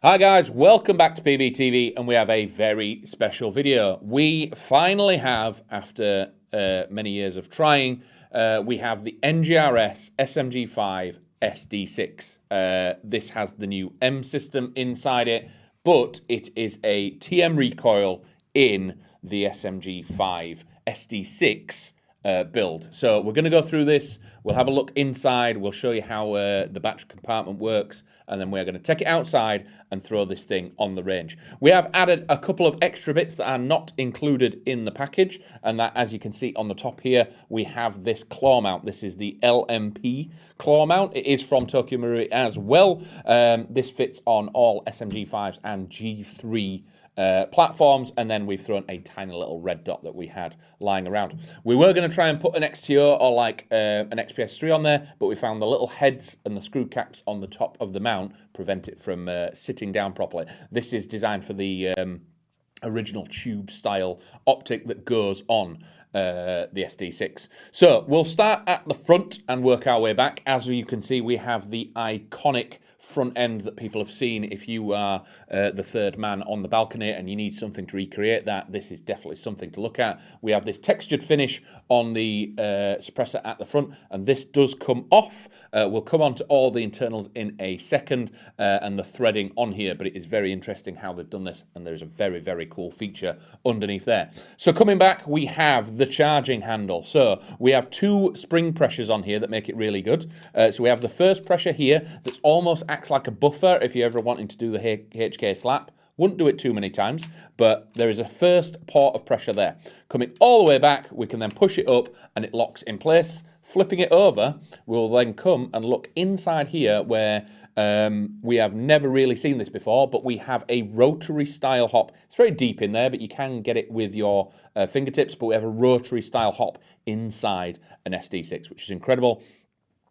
Hi guys, welcome back to PBTV, and we have a very special video. We finally have, after many years of trying, we have the NGRS SMG-5 SD6. This has the new M system inside it, but it is a TM recoil in the SMG-5 SD6 build. So we're going to go through this, we'll have a look inside, we'll show you how the battery compartment works, and then we're going to take it outside and throw this thing on the range. We have added a couple of extra bits that are not included in the package, and that, as you can see on the top here, we have this claw mount. This is the LMP claw mount. It is from Tokyo Marui as well. This fits on all SMG5s and G3 platforms, and then we've thrown a tiny little red dot that we had lying around. We were going to try and put an XTO or like an XPS3 on there, but we found the little heads and the screw caps on the top of the mount prevent it from sitting down properly. This is designed for the original tube style optic that goes on the SD6. So we'll start at the front and work our way back. As you can see, we have the iconic front end that people have seen. If you are the third man on the balcony and you need something to recreate that, this is definitely something to look at. We have this textured finish on the suppressor at the front, and this does come off. We'll come on to all the internals in a second, and the threading on here, but it is very interesting how they've done this, and there's a very, very cool feature underneath there. So coming back, we have the charging handle. So we have two spring pressures on here that make it really good. So we have the first pressure here that almost acts like a buffer if you're ever wanting to do the HK slap. Wouldn't do it too many times, but there is a first port of pressure there. Coming all the way back, we can then push it up and it locks in place. Flipping it over, we'll then come and look inside here where we have never really seen this before, but we have a rotary style hop. It's very deep in there, but you can get it with your fingertips, but we have a rotary style hop inside an SD6, which is incredible.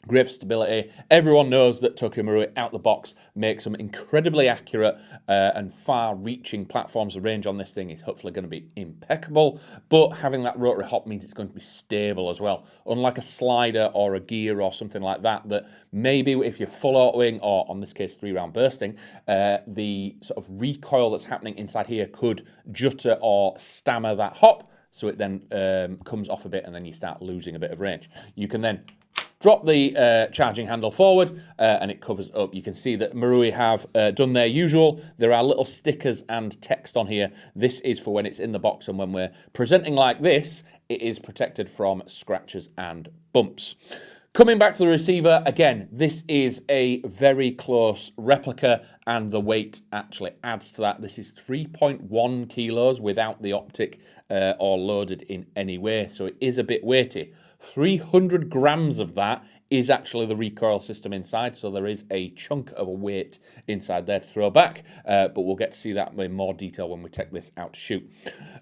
Great stability. Everyone knows that Tokyo Marui out the box makes some incredibly accurate and far-reaching platforms. The range on this thing is hopefully going to be impeccable, but having that rotary hop means it's going to be stable as well. Unlike a slider or a gear or something like that, that maybe if you're full autoing or, on this case, 3-round bursting, the sort of recoil that's happening inside here could jutter or stammer that hop, so it then comes off a bit and then you start losing a bit of range. You can then drop the charging handle forward and it covers up. You can see that Marui have done their usual. There are little stickers and text on here. This is for when it's in the box, and when we're presenting like this, it is protected from scratches and bumps. Coming back to the receiver, again, this is a very close replica, and the weight actually adds to that. This is 3.1 kilos without the optic or loaded in any way, so it is a bit weighty. 300 grams of that is actually the recoil system inside, so there is a chunk of a weight inside there to throw back, but we'll get to see that in more detail when we take this out to shoot.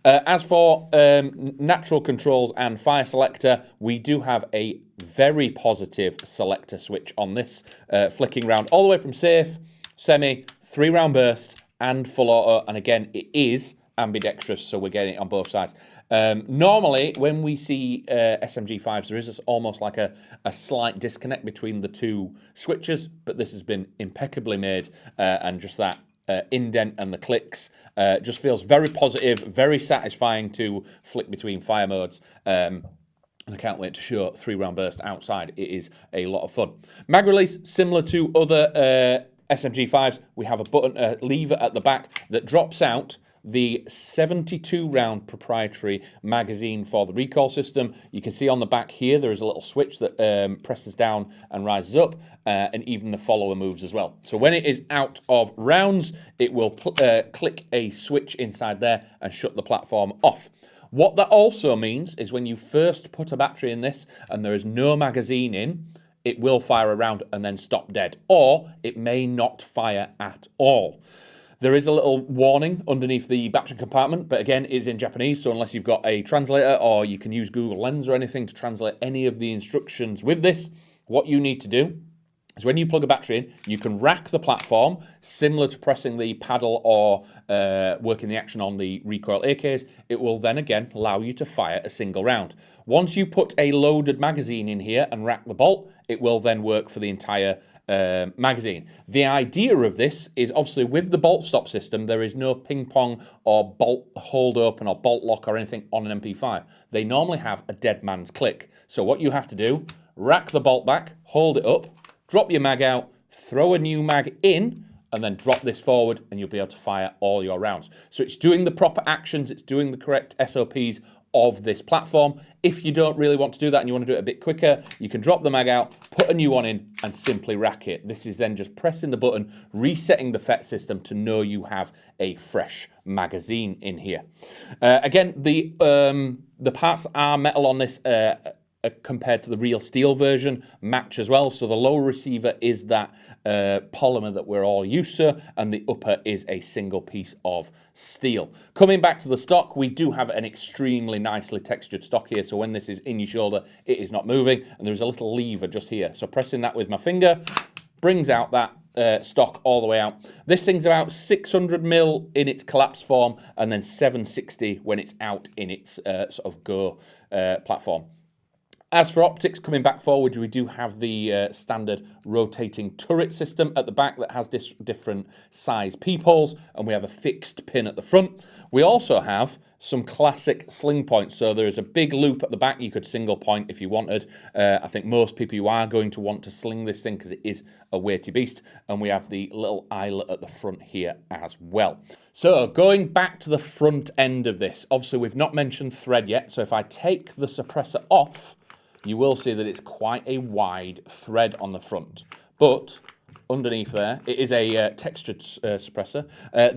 As for natural controls and fire selector, we do have a very positive selector switch on this, flicking around all the way from safe, semi, 3-round burst, and full auto, and again, it is ambidextrous, so we're getting it on both sides. Normally, when we see SMG5s, there is almost like a slight disconnect between the two switches, but this has been impeccably made, and just that indent and the clicks just feels very positive, very satisfying to flick between fire modes. And I can't wait to show 3-round burst outside. It is a lot of fun. Mag release, similar to other SMG5s, we have a button, lever at the back that drops out the 72-round proprietary magazine for the recoil system. You can see on the back here there is a little switch that presses down and rises up, and even the follower moves as well. So when it is out of rounds, it will click a switch inside there and shut the platform off. What that also means is when you first put a battery in this and there is no magazine in, it will fire a round and then stop dead, or it may not fire at all. There is a little warning underneath the battery compartment, but again, it is in Japanese, so unless you've got a translator or you can use Google Lens or anything to translate any of the instructions with this, what you need to do So when you plug a battery in, you can rack the platform, similar to pressing the paddle or working the action on the recoil AKs. It will then again allow you to fire a single round. Once you put a loaded magazine in here and rack the bolt, it will then work for the entire magazine. The idea of this is obviously with the bolt stop system, there is no ping pong or bolt hold open or bolt lock or anything on an MP5. They normally have a dead man's click. So what you have to do, rack the bolt back, hold it up, drop your mag out, throw a new mag in, and then drop this forward and you'll be able to fire all your rounds. So it's doing the proper actions, it's doing the correct SOPs of this platform. If you don't really want to do that and you want to do it a bit quicker, you can drop the mag out, put a new one in, and simply rack it. This is then just pressing the button, resetting the FET system to know you have a fresh magazine in here. Again, the parts are metal on this, compared to the real steel version, match as well. So the lower receiver is that polymer that we're all used to, and the upper is a single piece of steel. Coming back to the stock, we do have an extremely nicely textured stock here. So when this is in your shoulder, it is not moving, and there's a little lever just here. So pressing that with my finger brings out that stock all the way out. This thing's about 600 mil in its collapsed form, and then 760 when it's out in its sort of go platform. As for optics, coming back forward, we do have the standard rotating turret system at the back that has different size peepholes, and we have a fixed pin at the front. We also have some classic sling points. So there is a big loop at the back you could single point if you wanted. I think most people, you are going to want to sling this thing because it is a weighty beast. And we have the little eyelet at the front here as well. So going back to the front end of this, obviously we've not mentioned thread yet. So if I take the suppressor off, you will see that it's quite a wide thread on the front. But underneath there, it is a textured suppressor.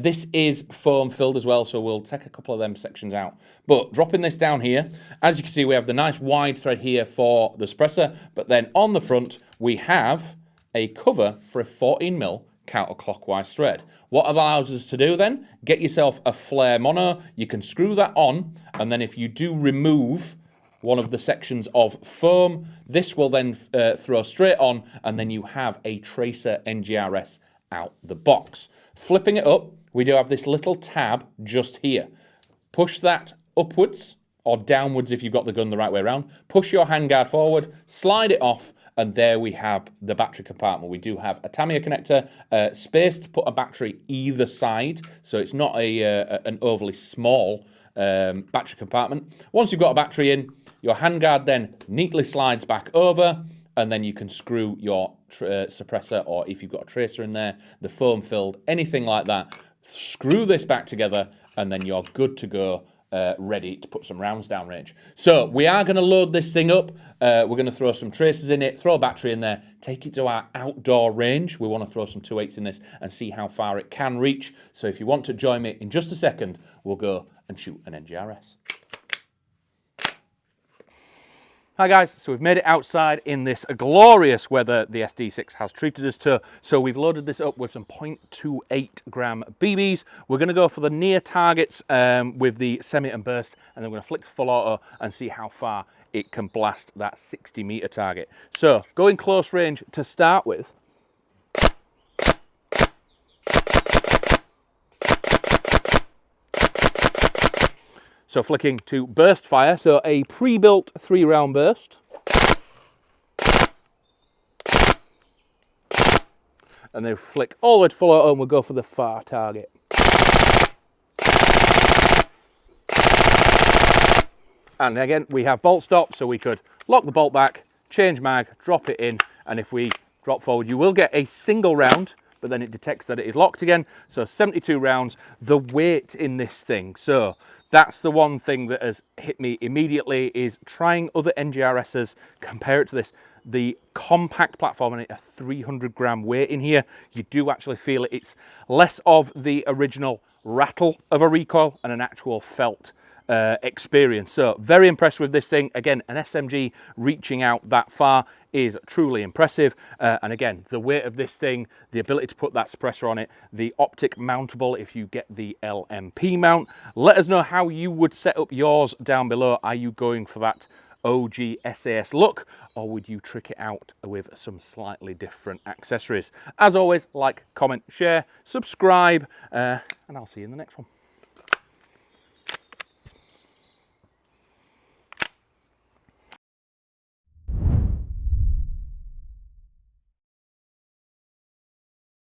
This is foam filled as well, so we'll take a couple of them sections out. But dropping this down here, as you can see, we have the nice wide thread here for the suppressor, but then on the front, we have a cover for a 14mm counterclockwise thread. What allows us to do then? Get yourself a flare mono, you can screw that on, and then if you do remove one of the sections of foam, this will then throw straight on, and then you have a Tracer NGRS out the box. Flipping it up, we do have this little tab just here. Push that upwards or downwards if you've got the gun the right way around. Push your handguard forward, slide it off, and there we have the battery compartment. We do have a Tamiya connector, space to put a battery either side, so it's not an overly small battery compartment. Once you've got a battery in, your handguard then neatly slides back over, and then you can screw your suppressor, or if you've got a tracer in there, the foam filled, anything like that, screw this back together, and then you're good to go, ready to put some rounds down range. So we are going to load this thing up. We're going to throw some tracers in it, throw a battery in there, take it to our outdoor range. We want to throw some 2.8s in this and see how far it can reach. So if you want to join me in just a second, we'll go and shoot an NGRS. Hi guys, so we've made it outside in this glorious weather the SD6 has treated us to. So we've loaded this up with some 0.28 gram BBs. We're going to go for the near targets with the semi and burst, and then we're going to flick to full auto and see how far it can blast that 60 meter target. So going close range to start with. So flicking to burst fire, so a pre-built 3-round burst. And then flick all the way to full auto and we'll go for the far target. And again, we have bolt stop, so we could lock the bolt back, change mag, drop it in, and if we drop forward, you will get a single round, but then it detects that it is locked again. So 72 rounds, the weight in this thing. So that's the one thing that has hit me immediately, is trying other NGRSs, compare it to this. The compact platform and a 300 gram weight in here, you do actually feel it. It's less of the original rattle of a recoil and an actual felt experience. So very impressed with this thing. Again, an SMG reaching out that far is truly impressive. And again, the weight of this thing, the ability to put that suppressor on it, the optic mountable if you get the LMP mount. Let us know how you would set up yours down below. Are you going for that OG SAS look, or would you trick it out with some slightly different accessories? As always, like, comment, share, subscribe, and I'll see you in the next one.